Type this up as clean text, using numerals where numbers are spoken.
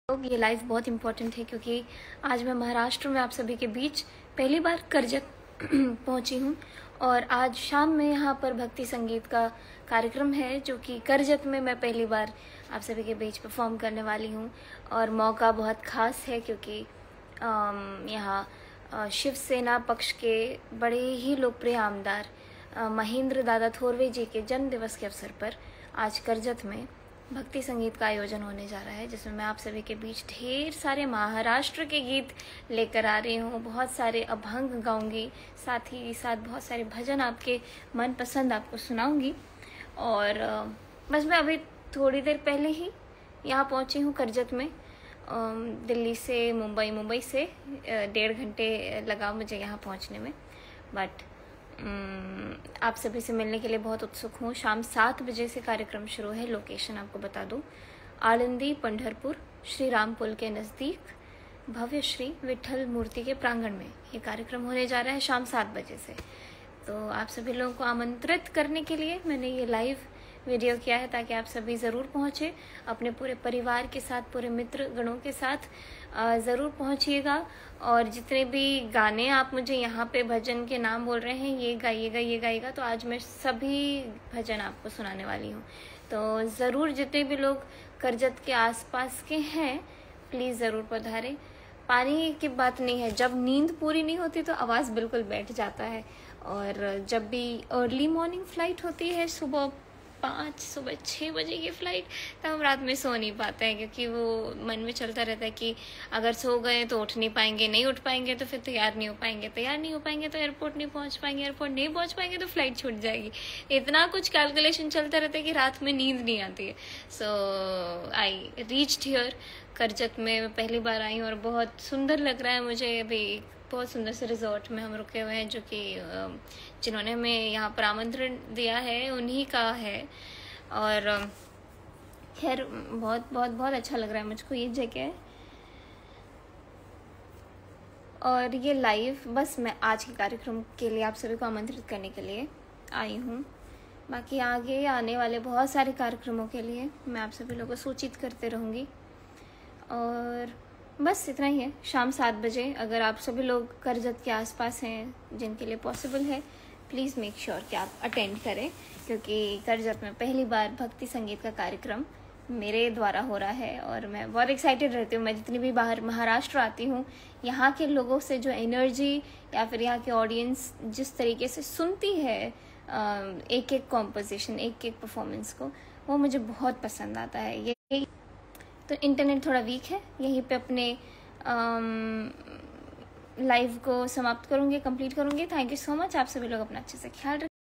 लोग ये लाइव बहुत इम्पोर्टेंट है क्योंकि आज मैं महाराष्ट्र में आप सभी के बीच पहली बार कर्जत पहुंची हूं और आज शाम में यहां पर भक्ति संगीत का कार्यक्रम है जो कि कर्जत में मैं पहली बार आप सभी के बीच परफॉर्म करने वाली हूं। और मौका बहुत ख़ास है क्योंकि यहाँ शिवसेना पक्ष के बड़े ही लोकप्रिय आमदार महेंद्र दादा थोरवे जी के जन्म दिवस के अवसर पर आज कर्जत में भक्ति संगीत का आयोजन होने जा रहा है, जिसमें मैं आप सभी के बीच ढेर सारे महाराष्ट्र के गीत लेकर आ रही हूँ। बहुत सारे अभंग गाऊंगी, साथ ही साथ बहुत सारे भजन आपके मनपसंद आपको सुनाऊंगी। और बस मैं अभी थोड़ी देर पहले ही यहाँ पहुँची हूँ कर्जत में। दिल्ली से मुंबई से 1.5 घंटे लगा मुझे यहाँ पहुँचने में, बट आप सभी से मिलने के लिए बहुत उत्सुक हूँ। शाम 7 बजे से कार्यक्रम शुरू है। लोकेशन आपको बता दूँ, आळंदी पंढरपुर श्री राम पुल के नज़दीक भव्य श्री विठल मूर्ति के प्रांगण में ये कार्यक्रम होने जा रहा है शाम 7 बजे से। तो आप सभी लोगों को आमंत्रित करने के लिए मैंने ये लाइव वीडियो किया है ताकि आप सभी ज़रूर पहुँचे, अपने पूरे परिवार के साथ, पूरे मित्र गणों के साथ ज़रूर पहुँचिएगा। और जितने भी गाने आप मुझे यहाँ पे भजन के नाम बोल रहे हैं, ये गाइएगा, तो आज मैं सभी भजन आपको सुनाने वाली हूँ। तो ज़रूर जितने भी लोग कर्जत के आसपास के हैं प्लीज़ ज़रूर पधारें। पानी की बात नहीं है, जब नींद पूरी नहीं होती तो आवाज़ बिल्कुल बैठ जाता है। और जब भी अर्ली मॉर्निंग फ्लाइट होती है, सुबह 6 बजे की फ़्लाइट, तो हम रात में सो नहीं पाते हैं क्योंकि वो मन में चलता रहता है कि अगर सो गए तो उठ नहीं पाएंगे, नहीं उठ पाएंगे तो फिर तैयार नहीं हो पाएंगे तो एयरपोर्ट नहीं पहुंच पाएंगे तो फ़्लाइट छूट जाएगी। इतना कुछ कैलकुलेशन चलता रहता है कि रात में नींद नहीं आती है। सो आई रीच्ड हियर कर्जत में। मैं पहली बार आई हूँ और बहुत सुंदर लग रहा है मुझे। अभी बहुत सुंदर से रिजॉर्ट में हम रुके हुए हैं, जो कि जिन्होंने हमें यहाँ पर आमंत्रण दिया है उन्हीं का है। और खैर बहुत अच्छा लग रहा है मुझको ये जगह। और ये लाइव बस मैं आज के कार्यक्रम के लिए आप सभी को आमंत्रित करने के लिए आई हूँ। बाकी आगे आने वाले बहुत सारे कार्यक्रमों के लिए मैं आप सभी लोगों को सूचित करते रहूँगी। और बस इतना ही है। शाम 7 बजे अगर आप सभी लोग कर्जत के आसपास हैं, जिनके लिए पॉसिबल है, प्लीज़ मेक श्योर कि आप अटेंड करें, क्योंकि कर्जत में पहली बार भक्ति संगीत का कार्यक्रम मेरे द्वारा हो रहा है। और मैं बहुत एक्साइटेड रहती हूँ। मैं जितनी भी बाहर महाराष्ट्र आती हूँ, यहाँ के लोगों से जो एनर्जी या फिर यहाँ के ऑडियंस जिस तरीके से सुनती है एक कॉम्पोजिशन, एक परफॉर्मेंस को, वो मुझे बहुत पसंद आता है। ये तो इंटरनेट थोड़ा वीक है, यहीं पे अपने लाइव को समाप्त करूँगी, कंप्लीट करूँगी। Thank you so much. आप सभी लोग अपना अच्छे से ख्याल रखें।